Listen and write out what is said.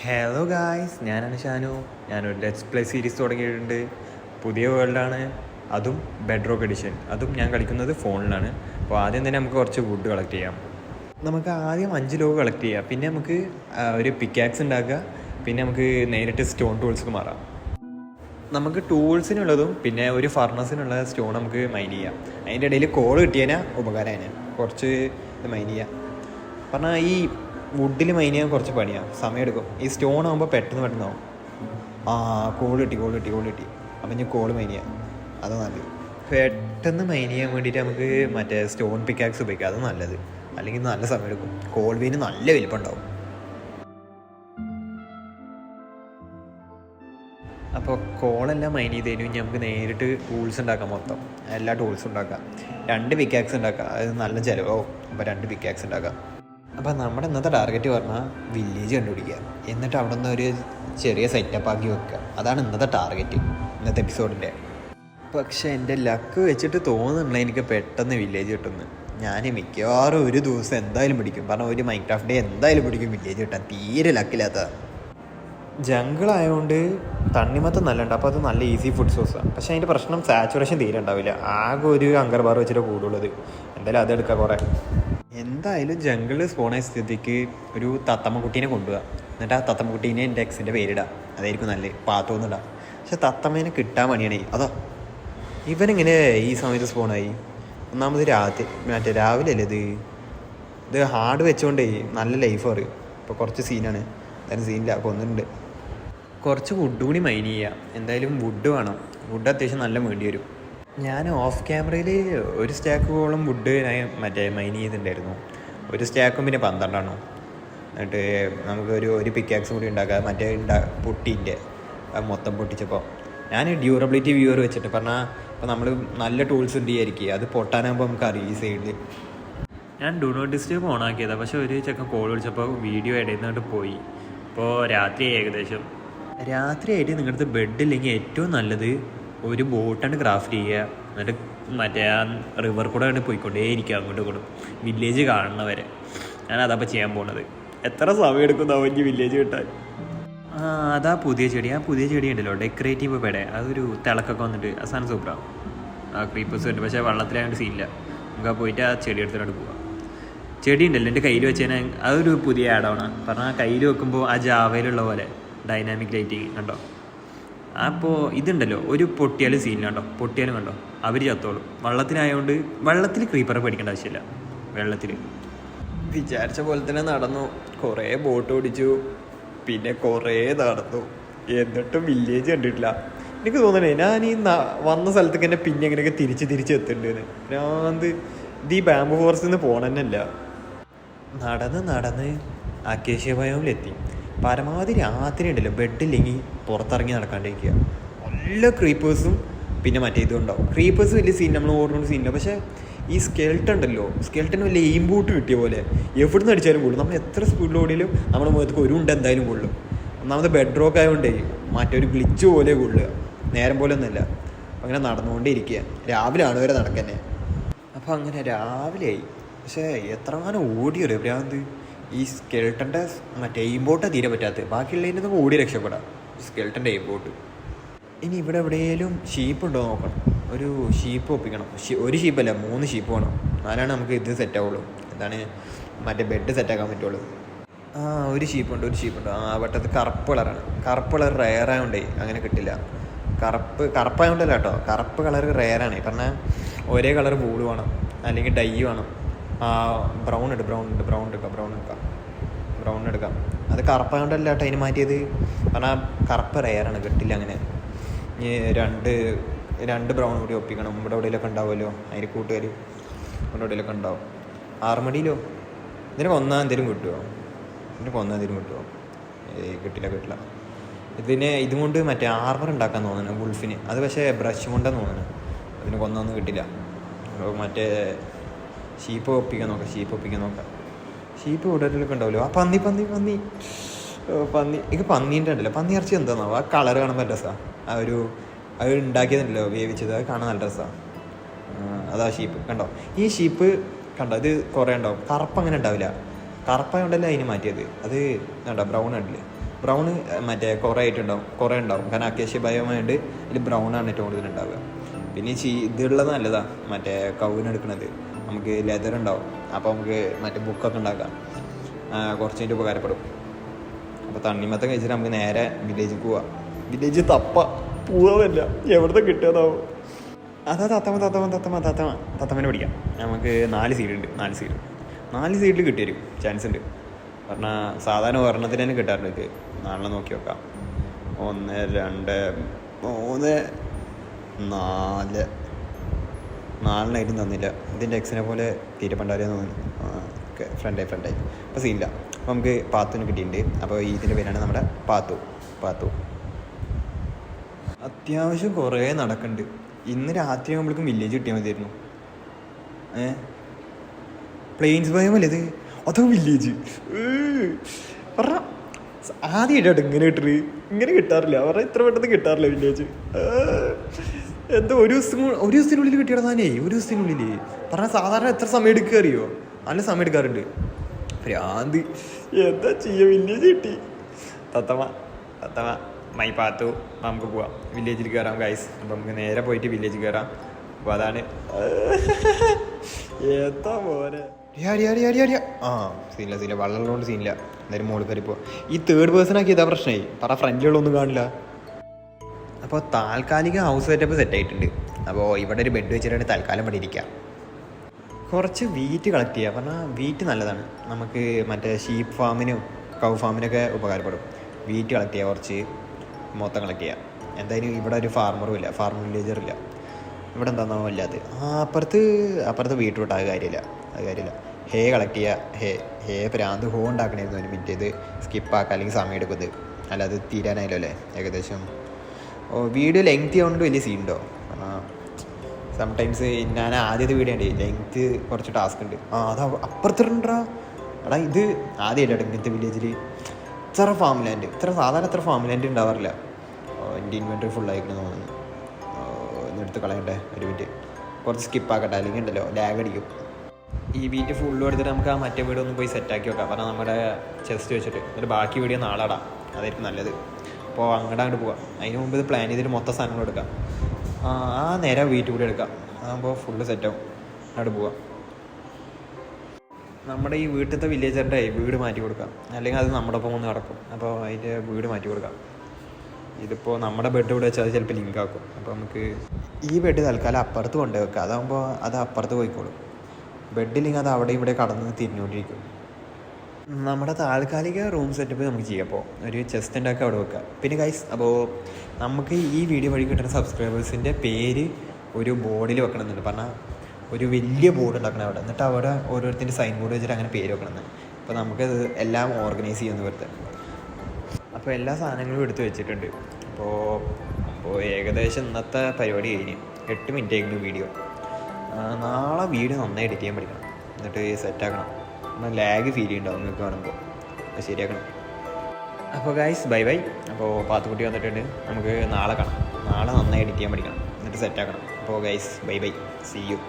Hello guys, ഞാനാണ് ഷാനു. ഞാനൊരു let's play series തുടങ്ങിയിട്ടുണ്ട്. പുതിയ വേൾഡാണ്, അതും ബെഡ് റോക്ക് എഡിഷൻ. അതും ഞാൻ കളിക്കുന്നത് ഫോണിലാണ്. അപ്പോൾ ആദ്യം തന്നെ നമുക്ക് കുറച്ച് വുഡ് കളക്ട് ചെയ്യാം. നമുക്ക് ആദ്യം 5 ലോഗ് കളക്ട് ചെയ്യാം, പിന്നെ നമുക്ക് ഒരു പിക്കാക്സ് ഉണ്ടാക്കുക, പിന്നെ നമുക്ക് നേരിട്ട് സ്റ്റോൺ ടൂൾസിന് മാറാം. നമുക്ക് ടൂൾസിനുള്ളതും പിന്നെ ഒരു ഫർണസിനുള്ള സ്റ്റോൺ നമുക്ക് മൈൻ ചെയ്യാം. അതിൻ്റെ ഇടയിൽ കോൾ കിട്ടിയതിനാൽ ഉപകാരമാണ് കുറച്ച് ഇത് മൈൻ ചെയ്യാം. പറഞ്ഞാൽ ഈ വുഡിൽ മൈൻ ചെയ്യാൻ കുറച്ച് പണിയാണ്, സമയമെടുക്കും. ഈ സ്റ്റോൺ ആകുമ്പോൾ പെട്ടെന്നാവും. കോൾ കിട്ടി. അപ്പം ഞാൻ കോൾ മൈൻ ചെയ്യാം, അത് നല്ലത്. പെട്ടെന്ന് മൈൻ ചെയ്യാൻ വേണ്ടിയിട്ട് നമുക്ക് മറ്റേ സ്റ്റോൺ പിക്കാക്സ് ഉപയോഗിക്കാം, അത് നല്ലത്. അല്ലെങ്കിൽ നല്ല സമയമെടുക്കും. കോൾ വീന് നല്ല വലിപ്പമുണ്ടാവും. അപ്പോൾ കോളെല്ലാം മൈൻ ചെയ്ത് കഴിഞ്ഞ് നമുക്ക് നേരിട്ട് ടൂൾസ് ഉണ്ടാക്കാം. മൊത്തം എല്ലാ ടൂൾസും ഉണ്ടാക്കാം. 2 പിക്കാക്സ് ഉണ്ടാക്കാം, അത് നല്ല ചിലവാകും. അപ്പോൾ 2 പിക്കാക്സ് ഉണ്ടാക്കാം. അപ്പോൾ നമ്മുടെ ഇന്നത്തെ ടാർഗറ്റ് പറഞ്ഞാൽ വില്ലേജ് കണ്ടുപിടിക്കുക, എന്നിട്ട് അവിടെ നിന്ന് ഒരു ചെറിയ സെറ്റപ്പ് ആക്കി വെക്കുക. അതാണ് ഇന്നത്തെ ടാർഗറ്റ്, ഇന്നത്തെ എപ്പിസോഡിൻ്റെ. പക്ഷേ എൻ്റെ ലക്ക് വെച്ചിട്ട് തോന്നുന്നില്ല എനിക്ക് പെട്ടെന്ന് വില്ലേജ് കിട്ടുന്നു. ഞാൻ മിക്കവാറും ഒരു ദിവസം എന്തായാലും പിടിക്കും. കാരണം ഒരു മൈൻക്രാഫ്റ്റ് ഡേ എന്തായാലും പിടിക്കും വില്ലേജ് കിട്ടാൻ. തീരെ ലക്കില്ലാത്ത ജംഗിളായതുകൊണ്ട് തണ്ണിമത്തം നല്ല ഉണ്ട്. അപ്പോൾ അത് നല്ല ഈസി ഫുഡ് സോഴ്സാണ്. പക്ഷേ അതിൻ്റെ പ്രശ്നം സാച്ചുറേഷൻ തീരെ ഉണ്ടാവില്ല. ആകെ ഒരു അങ്കർ ബാർ വെച്ചിട്ട് കൂടുള്ളത്. എന്തായാലും അതെടുക്കുക കുറേ. എന്തായാലും ജംഗിളിൽ സ്പോണായ സ്ഥിതിക്ക് ഒരു തത്തമ്മക്കുട്ടീനെ കൊണ്ടുപോകാം. എന്നിട്ട് ആ തത്തമ്മക്കുട്ടീനെ എൻ്റെ എക്സിൻ്റെ പേരിടാം. അതായിരിക്കും നല്ലത്, പാത്തോന്നിടാം. പക്ഷെ തത്തമ്മേനെ കിട്ടാൻ പണിയാണ്. അതാ ഇവനെങ്ങനെ ഈ സമയത്ത് സ്പോണായി? ഒന്നാമത് രാവിലെ അല്ലേ ഇത് ഹാർഡ് വെച്ചുകൊണ്ടേ നല്ല ലൈഫ് പറയും. ഇപ്പോൾ കുറച്ച് സീനാണ്. എന്തായാലും സീനില്ല, കൊന്നുണ്ട്. കുറച്ച് വുഡ് കൂടി മൈൻ ചെയ്യാം. എന്തായാലും വുഡ് വേണം. വുഡ് അത്യാവശ്യം നല്ല വേണ്ടി വരും. ഞാൻ ഓഫ് ക്യാമറയിൽ ഒരു സ്റ്റാക്കോളം വുഡ് മൈൻ ചെയ്തിട്ടുണ്ടായിരുന്നു. ഒരു സ്റ്റാക്കും പിന്നെ 12 എന്നിട്ട് നമുക്ക് ഒരു പിക്കാക്സും കൂടി ഉണ്ടാക്കാം. പൊട്ടീൻ്റെ മൊത്തം പൊട്ടിച്ചപ്പോൾ ഞാൻ ഡ്യൂറബിലിറ്റി വ്യൂവർ വെച്ചിട്ട് പറഞ്ഞാൽ ഇപ്പോൾ നമ്മൾ നല്ല ടൂൾസ് ഉണ്ട് വിചാരിക്കുക, അത് പൊട്ടാനാകുമ്പോൾ നമുക്ക് അറിയാം ഈ സൈഡിൽ. ഞാൻ ഡു നോട്ട് ഡിസ്റ്റർബ് ഓൺ ആക്കിയതാണ്. പക്ഷേ ഒരു ചെക്കൻ കോൾ വിളിച്ചപ്പോൾ വീഡിയോ ഇടയിൽ പോയി. ഇപ്പോൾ രാത്രിയായിട്ട് നിങ്ങളുടെ ബെഡ് ഇല്ലെങ്കിൽ ഏറ്റവും നല്ലത് ഒരു ബോട്ടാണ് ക്രാഫ്റ്റ് ചെയ്യുക. എന്നിട്ട് മറ്റേ ആ റിവർ കൂടെ കണ്ട് പോയിക്കൊണ്ടേയിരിക്കുക അങ്ങോട്ടും ഇങ്ങോട്ടും വില്ലേജ് കാണുന്നവരെ. ഞാൻ അതപ്പോൾ ചെയ്യാൻ പോണത്. എത്ര സമയം എടുക്കുന്നതാവും എനിക്ക് വില്ലേജ് കിട്ടാൻ. അതാ പുതിയ ചെടി ഉണ്ടല്ലോ, ഡെക്കറേറ്റീവ് പേടെ. അതൊരു തിളക്കൊക്കെ വന്നിട്ട് ആ സാധനം സൂപ്പറാണ്. ക്രീപ്പേഴ്സ് ഉണ്ട്, പക്ഷേ വെള്ളത്തിലായതുകൊണ്ട് സീനില്ല. നമുക്ക് പോയിട്ട് ആ ചെടി എടുത്തിട്ട് പോകാം. ചെടി ഉണ്ടല്ലോ എൻ്റെ കയ്യിൽ വെച്ചതിന്, അതൊരു പുതിയ ആഡാണ്. പറഞ്ഞാൽ കയ്യിൽ വെക്കുമ്പോൾ ആ ജാവയിലുള്ള പോലെ ഡൈനാമിക് ലൈറ്റിങ് കണ്ടോ. അപ്പോൾ ഇതുണ്ടല്ലോ, ഒരു പൊട്ടിയാലും സീനിലുണ്ടോ, പൊട്ടിയാലും കണ്ടോ അവർ ചത്തോളും. വെള്ളത്തിനായതുകൊണ്ട് വെള്ളത്തിൽ ക്രീപ്പറെ പേടിക്കേണ്ട ആവശ്യമില്ല. വെള്ളത്തിൽ വിചാരിച്ച പോലെ തന്നെ നടന്നു. കുറേ ബോട്ട് ഓടിച്ചു, പിന്നെ കുറേ നടന്നു, എന്നിട്ടും വില്ലേജ് കണ്ടിട്ടില്ല. എനിക്ക് തോന്നണേ ഞാൻ ഈ വന്ന സ്ഥലത്തേക്ക് തന്നെ പിന്നെ എങ്ങനെയൊക്കെ തിരിച്ച് എത്തുന്നുണ്ടെന്ന്. ഭ്രാന്ത്. ഇത് ഈ ബാംബു ഫോറസ്റ്റിൽ നിന്ന് പോകണമെന്നല്ല. നടന്ന് അക്കേഷ്യ ബയോമിലെത്തി. പരമാവധി രാത്രി ഉണ്ടല്ലോ ബെഡില്ലെങ്കിൽ പുറത്തിറങ്ങി നടക്കാണ്ടിരിക്കുക. നല്ല ക്രീപ്പേഴ്സും പിന്നെ മറ്റേ ഇതും ഉണ്ടാവും. ക്രീപ്പേഴ്സ് വലിയ സീൻ, നമ്മൾ ഓടുന്ന സീനില്ല. പക്ഷേ ഈ സ്കെൽട്ടൺ ഉണ്ടല്ലോ, സ്കെൽട്ടന് വലിയ എയിം ബൂട്ട് കിട്ടിയ പോലെ എവിടെ നിന്ന് അടിച്ചാലും കൊള്ളും. നമ്മൾ എത്ര സ്പീഡിൽ ഓടിയാലും നമ്മുടെ മുഖത്തേക്ക് ഒരു ഉണ്ട് എന്തായാലും കൊള്ളും. ഒന്നാമത് ബെഡ് റോക്ക് ആയതുകൊണ്ടേ മറ്റൊരു ഗ്ലിച്ച് പോലെ കൊള്ളുക, നേരം പോലെ ഒന്നുമല്ല. അപ്പം അങ്ങനെ നടന്നുകൊണ്ടേ ഇരിക്കുക. രാവിലെ ആണ് വരെ നടക്കന്നെ. അപ്പോൾ അങ്ങനെ രാവിലെയായി. പക്ഷേ എത്രമാനം ഓടിയൊരു ഭ്രാന്ത്. ഈ സ്കെൽട്ടൻ്റെ മറ്റേ എയിംബോട്ടാണ് തീരെ പറ്റാത്തത്. ബാക്കിയുള്ളതിൻ്റെ നമുക്ക് ഓടി രക്ഷപ്പെടാം. സ്കെൽട്ടൻ്റെ എയിംബോട്ട്. ഇനി ഇവിടെ എവിടെയെങ്കിലും ഷീപ്പ് ഉണ്ടോ നോക്കണം. ഒരു ഷീപ്പ് ഒപ്പിക്കണം. ഒരു ഷീപ്പല്ല, 3 ഷീപ്പ് വേണം. എന്നാലാണ് നമുക്ക് ഇത് സെറ്റാവുള്ളൂ. എന്താണ് മറ്റേ ബെഡ് സെറ്റാക്കാൻ പറ്റുള്ളൂ. ഒരു ഷീപ്പുണ്ട്. വട്ടത്ത് കറുപ്പ് കളറാണ്. കറുപ്പ് കളർ റെയറായതുകൊണ്ടേ അങ്ങനെ കിട്ടില്ല. കറുപ്പായതുകൊണ്ടല്ല കേട്ടോ, കറുപ്പ് കളർ റെയറാണ്. പറഞ്ഞാൽ ഒരേ കളർ ബോൾ വേണം, അല്ലെങ്കിൽ ഡൈ വേണം. ബ്രൗൺ എടുക്കാം. അത് കറുപ്പായതുകൊണ്ടല്ല കേട്ടോ അതിന് മാറ്റിയത്. പറഞ്ഞാൽ കറുപ്പ് റെയറാണ്, കിട്ടില്ല അങ്ങനെ. ഇനി രണ്ട് ബ്രൗൺ കൂടി ഒപ്പിക്കണം. ഇവിടെ എവിടെയെങ്കിലൊക്കെ ഉണ്ടാവുമല്ലോ അതിന് കൂട്ടുകാർ, ഇവിടെ എവിടെയെങ്കിലൊക്കെ ഉണ്ടാവും. ആർമടിയിലോ ഇതിന് കൊന്നാൽ എന്തെങ്കിലും കിട്ടുമോ? കിട്ടില്ല. ഇതും കൊണ്ട് മറ്റേ ആർമർ ഉണ്ടാക്കാൻ തോന്നുന്നു വുൾഫിന്. അത് പക്ഷേ ബ്രഷ് കൊണ്ടാണ് തോന്നുന്നു. അതിന് കൊന്നൊന്നും കിട്ടില്ല. മറ്റേ ഷീപ്പ് ഒപ്പിക്കാൻ നോക്കാം. ഷീപ്പ് കൂടുതലൊക്കെ ഉണ്ടാവുമല്ലോ. ആ പന്നി എനിക്ക് പന്നീൻ്റെ ഉണ്ടല്ലോ, പന്നി ഇറച്ചി എന്താണെന്നാവും. ആ കളർ കാണുമ്പോൾ നല്ല രസമാണ്. അത് ഉണ്ടാക്കിയതുണ്ടല്ലോ വേവിച്ചത്, അത് കാണാൻ നല്ല രസമാണ്. അതാ ഷീപ്പ് കണ്ടോ. ഈ ഷീപ്പ് കണ്ടോ, ഇത് കുറേ ഉണ്ടാവും. കറുപ്പ് അങ്ങനെ ഉണ്ടാവില്ല. കറുപ്പായോണ്ടല്ലേ അതിന് മാറ്റിയത്. അത് കണ്ടോ ബ്രൗൺ ഉണ്ടല്ലേ, ബ്രൗണ് മറ്റേ കുറേ ഉണ്ടാവും കാരണം അക്കേഷ്യ ബയോമായിട്ട് ഇതിൽ ബ്രൗണാണ് ഏറ്റവും കൂടുതൽ ഉണ്ടാവുക. പിന്നെ ഇതുള്ളത് നല്ലതാണ്, മറ്റേ കൗവിനെടുക്കുന്നത് നമുക്ക് ലെതർ ഉണ്ടാവും. അപ്പോൾ നമുക്ക് മറ്റേ ബുക്കൊക്കെ ഉണ്ടാക്കാം, കുറച്ചിൻ്റെ ഉപകാരപ്പെടും. അപ്പോൾ തണ്ണിമത്തം കഴിച്ചിട്ട് നമുക്ക് നേരെ വില്ലേജിൽ പോവാം. വില്ലേജ് പോവാമല്ല, എവിടുത്തെ കിട്ടുന്നതാവും. അതാ തത്തമ്മനെ പിടിക്കാം. നമുക്ക് 4 സീഡുണ്ട്. 4 സീഡിൽ കിട്ടി വരും, ചാൻസ് ഉണ്ട്. പറഞ്ഞാൽ സാധാരണ ഒരെണ്ണത്തിന് തന്നെ കിട്ടാറുണ്ട്. നാളെ നോക്കി വെക്കാം. 1 2 3 4 4 തന്നില്ല. ഇതിൻ്റെ എക്സിനെ പോലെ തീരെ പണ്ടാരെന്ന് തോന്നുന്നു. ഓക്കെ, ഫ്രണ്ടായി അപ്പോൾ സീനില്ല. അപ്പോൾ നമുക്ക് പാത്തുവിന് കിട്ടിയിട്ടുണ്ട്. അപ്പോൾ ഇതിൻ്റെ പേരാണ് നമ്മുടെ പാത്തു. അത്യാവശ്യം കുറേ നടക്കുന്നുണ്ട്. ഇന്ന് രാത്രി ആകുമ്പോഴേക്കും വില്ലേജ് കിട്ടിയാൽ മതിയായിരുന്നു. പ്ലെയിൻസ് ബയോമല്ലേ ഇത്? അതോ വില്ലേജ് പറഞ്ഞ ആദ്യമായിട്ടാണ് ഇങ്ങനെ കിട്ടാറില്ല. പറഞ്ഞാൽ ഇത്ര പെട്ടെന്ന് കിട്ടാറില്ല വില്ലേജ്. എന്തോ ഒരു ദിവസത്തിനുള്ളിൽ കിട്ടിയിടത്താനേ, ഒരു ദിവസത്തിനുള്ളിൽ. പറഞ്ഞാൽ സാധാരണ എത്ര സമയം എടുക്കുക അറിയോ? നല്ല സമയം എടുക്കാറുണ്ട്. ഭ്രാന്ത്. എന്താ ചെയ്യുക, വില്ലേജ് കിട്ടി. തത്തമ്മ മൈ പാത്തു. നമുക്ക് പോവാം, വില്ലേജിൽ കയറാം ഗൈസ്. അപ്പം നമുക്ക് നേരെ പോയിട്ട് വില്ലേജിൽ കയറാം. അപ്പോൾ അതാണ് എന്താ പോലെ സീനില്ല വള്ളമുള്ളതുകൊണ്ട് സീനില്ല. എന്തായാലും മോളിൽ കയറി പോവാം. ഈ തേർഡ് പേഴ്സൺ ആക്കി ഇതാ പ്രശ്നമായി. ഫ്രണ്ടിലുള്ളൊന്നും കാണില്ല. അപ്പോൾ താൽക്കാലിക ഹൗസ് സെറ്റ് ആയിട്ടുണ്ട്. അപ്പോൾ ഇവിടെ ഒരു ബെഡ് വെച്ചിട്ടാണ് തൽക്കാലം ഇവിടെ ഇരിക്കുക. കുറച്ച് വീറ്റ് കളക്ട് ചെയ്യുക. പറഞ്ഞാൽ വീറ്റ് നല്ലതാണ്, നമുക്ക് മറ്റേ ഷീപ്പ് ഫാമിനും കൗ ഫാമിനൊക്കെ ഉപകാരപ്പെടും. വീറ്റ് കളക്ട് ചെയ്യുക, കുറച്ച് മൊത്തം കളക്ട് ചെയ്യുക. എന്തായാലും ഇവിടെ ഒരു ഫാർമറും ഇല്ല, ഫാർമർ വില്ലേജറില്ല. ഇവിടെ എന്താണോ ഇല്ലാത്ത. അപ്പുറത്ത് ബീട്രൂട്ട് അത് കാര്യമില്ല. ഹേ കളക്ട് ചെയ്യുക. ഹേ പ്രാന്ത് ഹോ ഉണ്ടാക്കണമായിരുന്നു. ഒരു മിനിറ്റ് ഇത് സ്കിപ്പാക്കുക, അല്ലെങ്കിൽ സമയം എടുക്കുന്നത്. അല്ല അത് തീരാനായല്ലോ അല്ലേ ഏകദേശം. വീഡിയോ ലെങ്ത് ആവുന്നത് വലിയ സീൻ ഉണ്ടോ? സംടൈംസ് ഞാൻ ആദ്യത്തെ വീഡിയോ ഉണ്ട്, ലെങ്ത് കുറച്ച് ടാസ്ക് ഉണ്ട്. അത് അപ്പുറത്തിട്ടുണ്ടാ. എടാ ഇത് ആദ്യമായിട്ടാണ് ഇങ്ങനത്തെ വില്ലേജിൽ ഇത്ര സാധാരണ ഇത്ര ഫാം ലാൻഡ് ഉണ്ടാവാറില്ല. എൻ്റെ ഇൻവെൻറ്ററി ഫുള്ളായിരിക്കണം തോന്നുന്നു. എടുത്ത് കളയട്ടെ, ഒരു മിനിറ്റ് കുറച്ച് സ്കിപ്പാക്കട്ടെ, അല്ലെങ്കിൽ ഉണ്ടല്ലോ ലാഗ് അടിക്കും. ഈ വീഡിയോ ഫുള്ള് എടുത്തിട്ട് നമുക്ക് ആ മറ്റേ വീഡിയോ ഒന്ന് പോയി സെറ്റാക്കി വെക്കാം. കാരണം നമ്മുടെ ചെസ്റ്റ് വെച്ചിട്ട് എന്നിട്ട് ബാക്കി വീഡിയോ നാളെ ഇടാം, അതായിരിക്കും നല്ലത്. അപ്പോൾ അങ്ങോട്ട് പോകാം. അതിന് മുമ്പ് ഇത് പ്ലാൻ ചെയ്തിട്ട് മൊത്തം സാധനങ്ങൾ എടുക്കാം. നേരെ വീട്ടിൽ കൂടി എടുക്കാം. അതാകുമ്പോൾ ഫുള്ള് സെറ്റാവും. അങ്ങോട്ട് പോവാം. നമ്മുടെ ഈ വീട്ടിലത്തെ വില്ലേജറിൻ്റെ വീട് മാറ്റി കൊടുക്കാം, അല്ലെങ്കിൽ അത് നമ്മുടെ ഒപ്പം ഒന്ന് നടക്കും. അപ്പോൾ അതിൻ്റെ വീട് മാറ്റി കൊടുക്കാം. ഇതിപ്പോൾ നമ്മുടെ ബെഡ് ഇവിടെ വെച്ചാൽ അത് ചിലപ്പോൾ ലിങ്ക് ആക്കും. അപ്പോൾ നമുക്ക് ഈ ബെഡ് തൽക്കാലം അപ്പുറത്ത് കൊണ്ടുപോയി വെക്കാം. അതാകുമ്പോൾ അത് അപ്പുറത്ത് പോയിക്കോളും. ബെഡില്ലെങ്കിൽ അത് അവിടെ ഇവിടെ കടന്ന് തിരിഞ്ഞുകൊണ്ടിരിക്കും. നമ്മുടെ താൽക്കാലിക റൂം സെറ്റപ്പ് നമുക്ക് ചെയ്യാം. അപ്പോൾ ഒരു ചെസ്റ്റ് ഉണ്ടാക്കി അവിടെ വെക്കാം. പിന്നെ ഗൈസ്, അപ്പോൾ നമുക്ക് ഈ വീഡിയോ വഴി കിട്ടുന്ന സബ്സ്ക്രൈബേഴ്സിൻ്റെ പേര് ഒരു ബോർഡിൽ വെക്കണമെന്നുണ്ട്. പറഞ്ഞാൽ ഒരു വലിയ ബോർഡ് ഉണ്ടാക്കണം അവിടെ. എന്നിട്ട് അവിടെ ഓരോരുത്തരുടെ സൈൻ ബോർഡ് വെച്ചിട്ട് അങ്ങനെ പേര് വെക്കണമെന്ന്. അപ്പോൾ നമുക്കത് എല്ലാം ഓർഗനൈസ് ചെയ്യുന്ന വെറുതെ. അപ്പോൾ എല്ലാ സാധനങ്ങളും എടുത്ത് വെച്ചിട്ടുണ്ട്. അപ്പോൾ ഏകദേശം ഇന്നത്തെ പരിപാടി കഴിഞ്ഞ് 8 മിനിറ്റ് ആയിരുന്നു വീഡിയോ. നാളെ വീഡിയോ നന്നായി എഡിറ്റ് ചെയ്യാൻ പഠിക്കണം, എന്നിട്ട് സെറ്റാക്കണം. എന്നാൽ ലാഗ് ഫീൽ ചെയ്യുന്നുണ്ടാവും നിങ്ങൾക്ക് കാണുമ്പോൾ. അപ്പോൾ ശരിയാക്കണം. അപ്പോൾ ഗൈസ് ബൈ. അപ്പോൾ പാത്തുക്കുട്ടി വന്നിട്ടുണ്ട്. നമുക്ക് നാളെ കാണാം. നാളെ നന്നായി എഡിറ്റ് ചെയ്യാൻ പഠിക്കണം, എന്നിട്ട് സെറ്റാക്കണം. അപ്പോൾ ഗൈസ് ബൈ. See you.